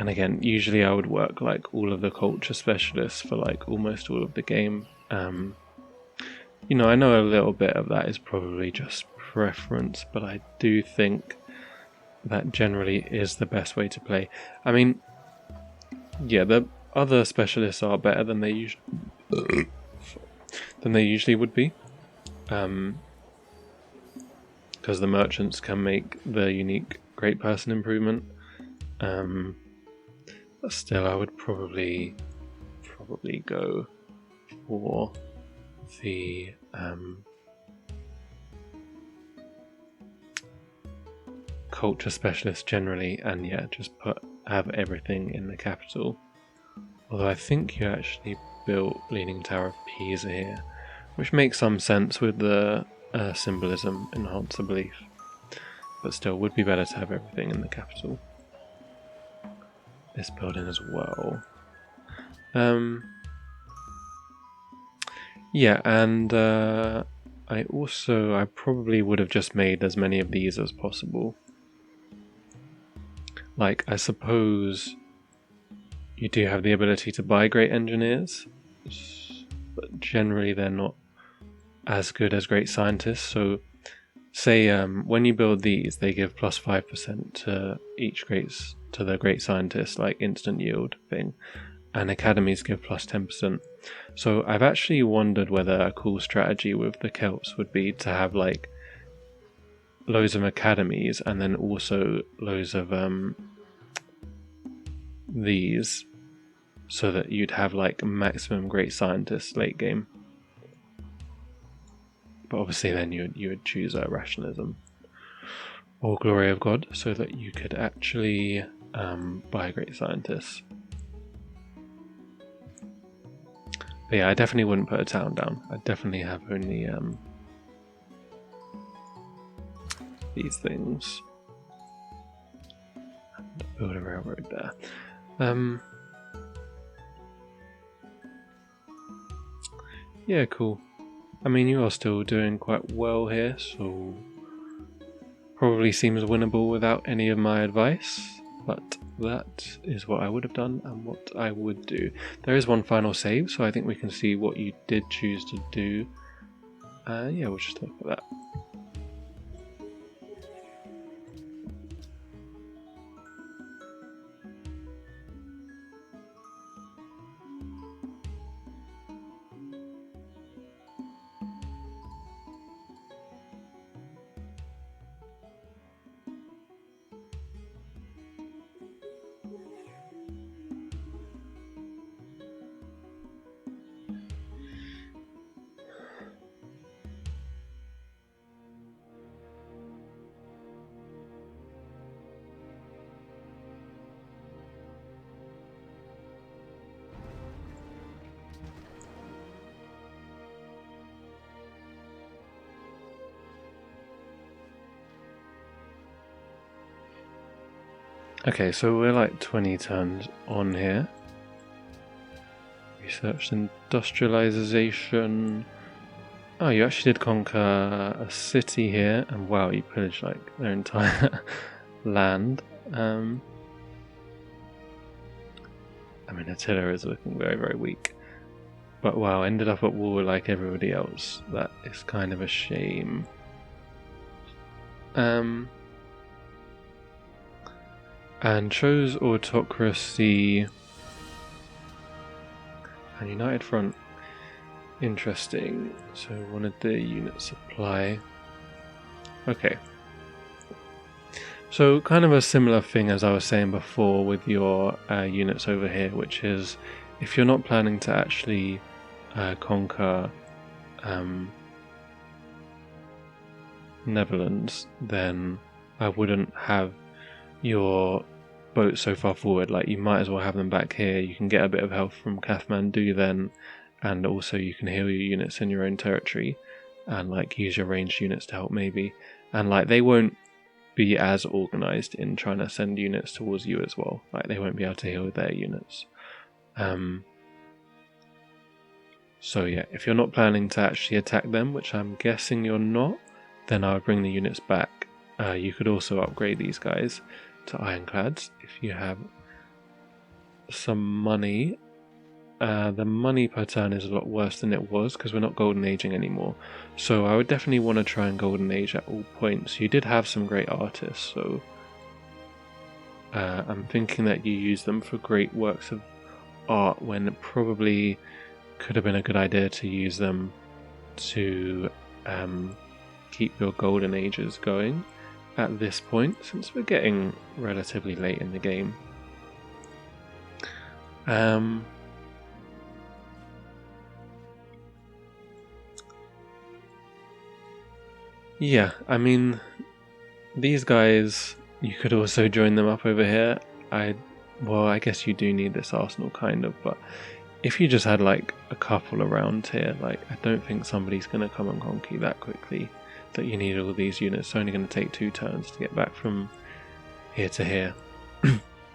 again, usually I would work like all of the culture specialists for like almost all of the game. You know, I know a little bit of that is probably just preference, but I do think that generally is the best way to play. I mean, yeah, the other specialists are better than they usually would be, because the merchants can make the unique great person improvement. But still, I would probably go for the culture specialist generally, and yeah, just have everything in the capital. Although I think you actually built Leaning Tower of Pisa here, which makes some sense with the symbolism enhancer belief, but still would be better to have everything in the capital. This building as well. Yeah, and I probably would have just made as many of these as possible. Like, I suppose you do have the ability to buy great engineers, but generally they're not as good as great scientists. So say when you build these, they give plus 5% to the great scientist, like instant yield thing, and academies give plus 10%. So I've actually wondered whether a cool strategy with the Celts would be to have like loads of academies and then also loads of these, so that you'd have like maximum great scientists late game. But obviously then you would choose rationalism or glory of God, so that you could actually buy great scientists. But yeah, I definitely wouldn't put a town down. I'd definitely have only these things. And build a railroad there. Yeah, cool. I mean, you are still doing quite well here, so probably seems winnable without any of my advice, but that is what I would have done and what I would do. There is one final save, so I think we can see what you did choose to do. Yeah, we'll just look at that. Okay, so we're like 20 turns on here. Research industrialization. Oh, you actually did conquer a city here, and wow, you pillaged like their entire land. I mean, Attila is looking very, very weak. But wow, ended up at war like everybody else. That is kind of a shame. And chose autocracy and United Front. Interesting. So wanted the unit supply. Okay. So kind of a similar thing as I was saying before with your units over here, which is if you're not planning to actually conquer Netherlands, then I wouldn't have your boats so far forward. Like, you might as well have them back here. You can get a bit of help from Kathmandu then, and also you can heal your units in your own territory and like use your ranged units to help maybe. And like, they won't be as organized in trying to send units towards you as well. Like, they won't be able to heal their units. So yeah, if you're not planning to actually attack them, which I'm guessing you're not, then I would bring the units back. You could also upgrade these guys to ironclads if you have some money. The money per turn is a lot worse than it was because we're not golden aging anymore. So I would definitely want to try and golden age at all points. You did have some great artists, so I'm thinking that you use them for great works of art when it probably could have been a good idea to use them to keep your golden ages going at this point, since we're getting relatively late in the game. Yeah, I mean, these guys, you could also join them up over here. Well, I guess you do need this arsenal kind of, but if you just had like a couple around here, like, I don't think somebody's going to come and conquer you that quickly that you need all these units. It's only going to take 2 turns to get back from here to here.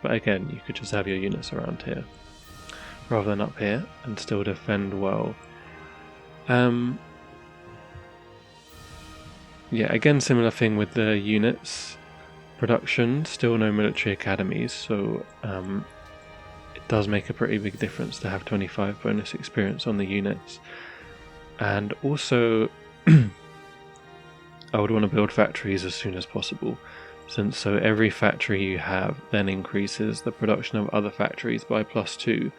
But again, you could just have your units around here rather than up here and still defend well. Yeah, again, similar thing with the units. Production, still no military academies, so it does make a pretty big difference to have 25 bonus experience on the units. And also, I would want to build factories as soon as possible, since so every factory you have then increases the production of other factories by +2.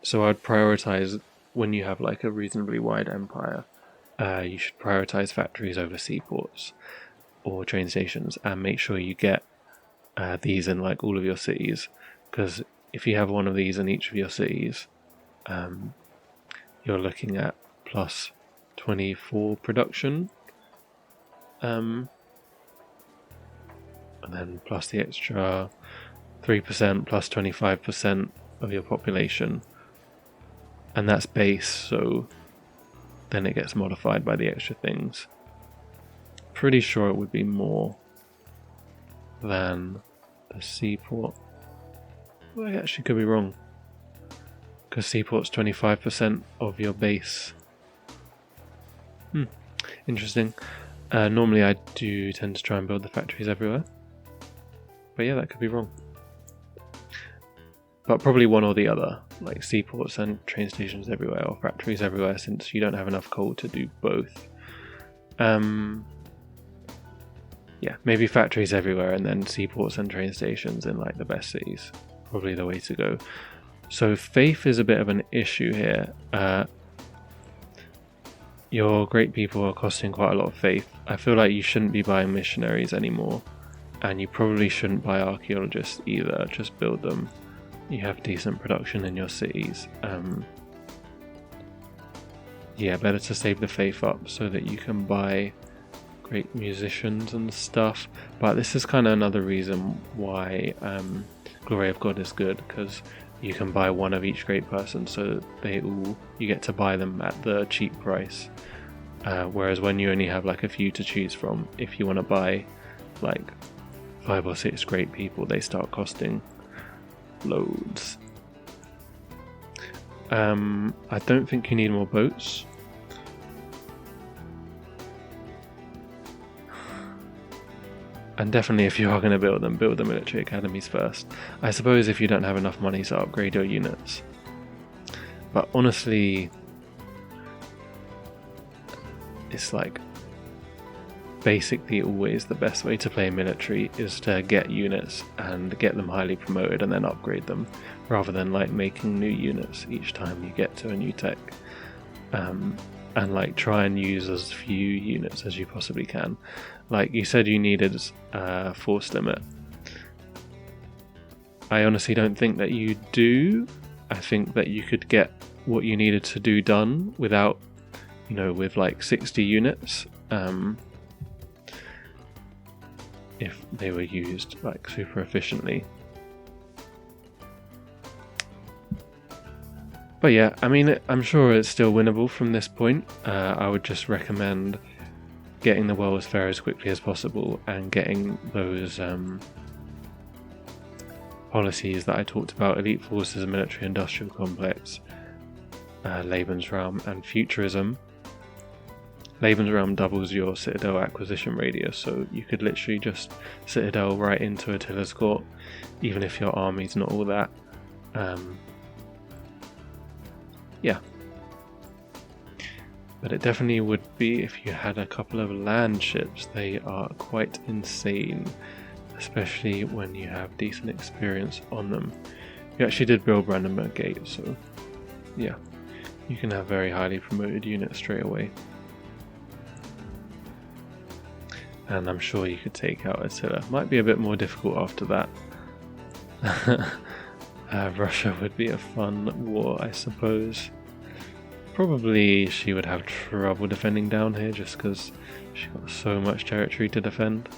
So I'd prioritize when you have like a reasonably wide empire. You should prioritize factories over seaports or train stations, and make sure you get these in like all of your cities, because if you have one of these in each of your cities, you're looking at +24 production, and then plus the extra 3% plus 25% of your population, and that's base, so then it gets modified by the extra things. Pretty sure it would be more than the seaport. Well, I actually could be wrong, because seaport's 25% of your base. Interesting. Normally I do tend to try and build the factories everywhere, but yeah, that could be wrong. But probably one or the other, like seaports and train stations everywhere, or factories everywhere, since you don't have enough coal to do both. Yeah, maybe factories everywhere and then seaports and train stations in like the best cities. Probably the way to go. So faith is a bit of an issue here. Your great people are costing quite a lot of faith. I feel like you shouldn't be buying missionaries anymore, and you probably shouldn't buy archaeologists either. Just build them. You have decent production in your cities. Yeah, better to save the faith up so that you can buy great musicians and stuff. But this is kind of another reason why Glory of God is good, because you can buy one of each great person, so you get to buy them at the cheap price. Whereas when you only have like a few to choose from, if you want to buy like 5 or 6 great people, they start costing loads. I don't think you need more boats. And definitely, if you are going to build them, build the military academies first. I suppose if you don't have enough money to upgrade your units, But honestly, it's like basically always the best way to play military is to get units and get them highly promoted and then upgrade them, rather than like making new units each time you get to a new tech. And like try and use as few units as you possibly can. Like you said, you needed a force limit. I honestly don't think that you do. I think that you could get what you needed to do done without, with like 60 units, if they were used like super efficiently. But yeah, I mean, I'm sure it's still winnable from this point. I would just recommend getting the World's Fair as quickly as possible and getting those policies that I talked about: Elite Forces, Military Industrial Complex, Lebensraum, and Futurism. Lebensraum doubles your Citadel acquisition radius, so you could literally just Citadel right into Attila's court, even if your army's not all that. Yeah. But it definitely would be if you had a couple of land ships. They are quite insane, especially when you have decent experience on them. You actually did build Brandenburg Gate, so yeah, you can have very highly promoted units straight away. And I'm sure you could take out Attila. Might be a bit more difficult after that. Russia would be a fun war, I suppose. Probably she would have trouble defending down here just because she's got so much territory to defend.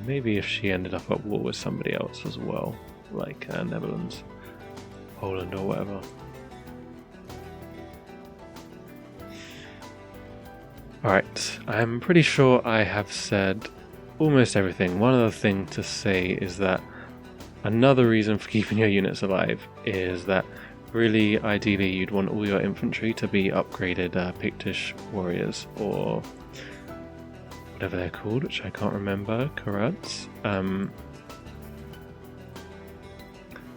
Maybe if she ended up at war with somebody else as well, like Netherlands, Poland, or whatever. Alright, I'm pretty sure I have said almost everything. One other thing to say is that another reason for keeping your units alive is that really ideally you'd want all your infantry to be upgraded Pictish warriors, or whatever they're called, which I can't remember, Karats,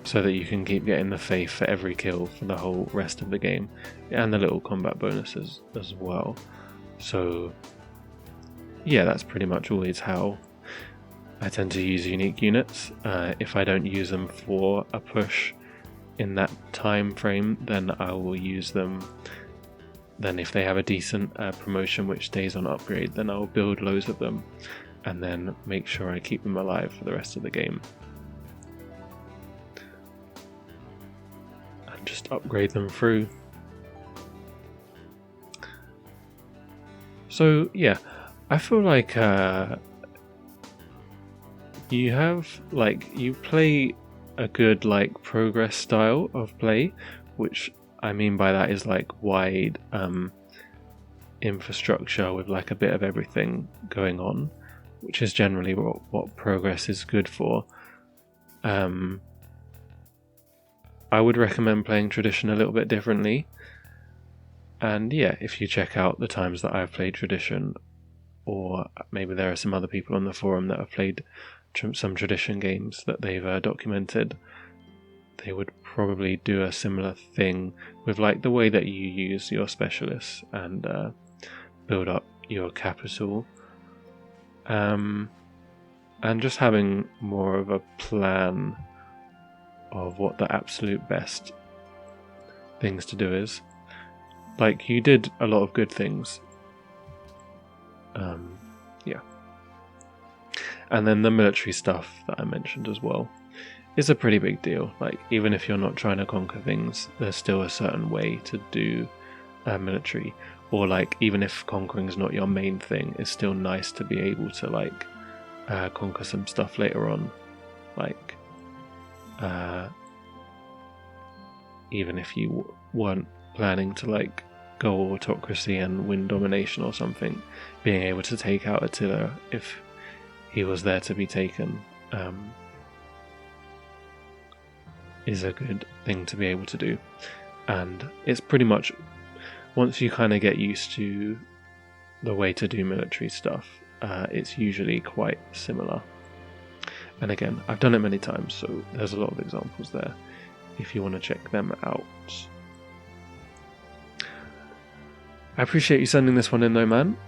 so that you can keep getting the faith for every kill for the whole rest of the game, and the little combat bonuses as well. So yeah, that's pretty much always how I tend to use unique units. If I don't use them for a push in that time frame, then I will use them. Then if they have a decent promotion which stays on upgrade, then I'll build loads of them and then make sure I keep them alive for the rest of the game. And just upgrade them through. So yeah, I feel like you play a good like progress style of play, which I mean by that is like wide infrastructure with like a bit of everything going on, which is generally what progress is good for. I would recommend playing tradition a little bit differently. And yeah, if you check out the times that I've played tradition, or maybe there are some other people on the forum that have played some tradition games that they've documented, they would probably do a similar thing with like the way that you use your specialists and build up your capital, and just having more of a plan of what the absolute best things to do is. Like, you did a lot of good things. Yeah. And then the military stuff that I mentioned as well is a pretty big deal. Like, even if you're not trying to conquer things, there's still a certain way to do military. Or like, even if conquering is not your main thing, it's still nice to be able to like conquer some stuff later on. Like, even if you weren't planning to like go autocracy and win domination or something, being able to take out Attila if he was there to be taken is a good thing to be able to do. And it's pretty much, once you kind of get used to the way to do military stuff, it's usually quite similar. And again, I've done it many times, so there's a lot of examples there if you want to check them out. I appreciate you sending this one in though, man.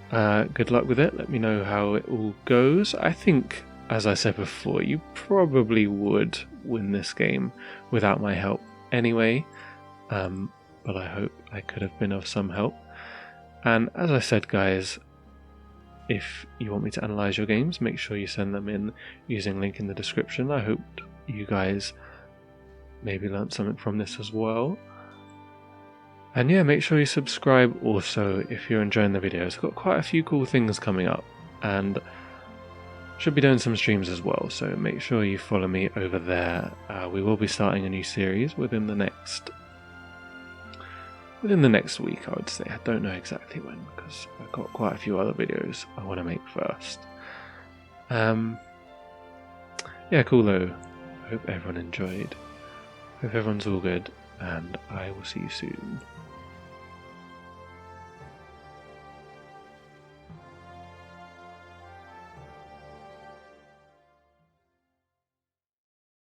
Good luck with it. Let me know how it all goes. I think, as I said before, you probably would win this game without my help anyway. But I hope I could have been of some help. And as I said, guys, if you want me to analyse your games, make sure you send them in using link in the description. I hope you guys maybe learnt something from this as well. And yeah, make sure you subscribe also if you're enjoying the videos. I've got quite a few cool things coming up and should be doing some streams as well, so make sure you follow me over there. We will be starting a new series within the next week, I would say. I don't know exactly when, because I've got quite a few other videos I want to make first. Yeah, cool though. I hope everyone enjoyed. Hope everyone's all good, and I will see you soon.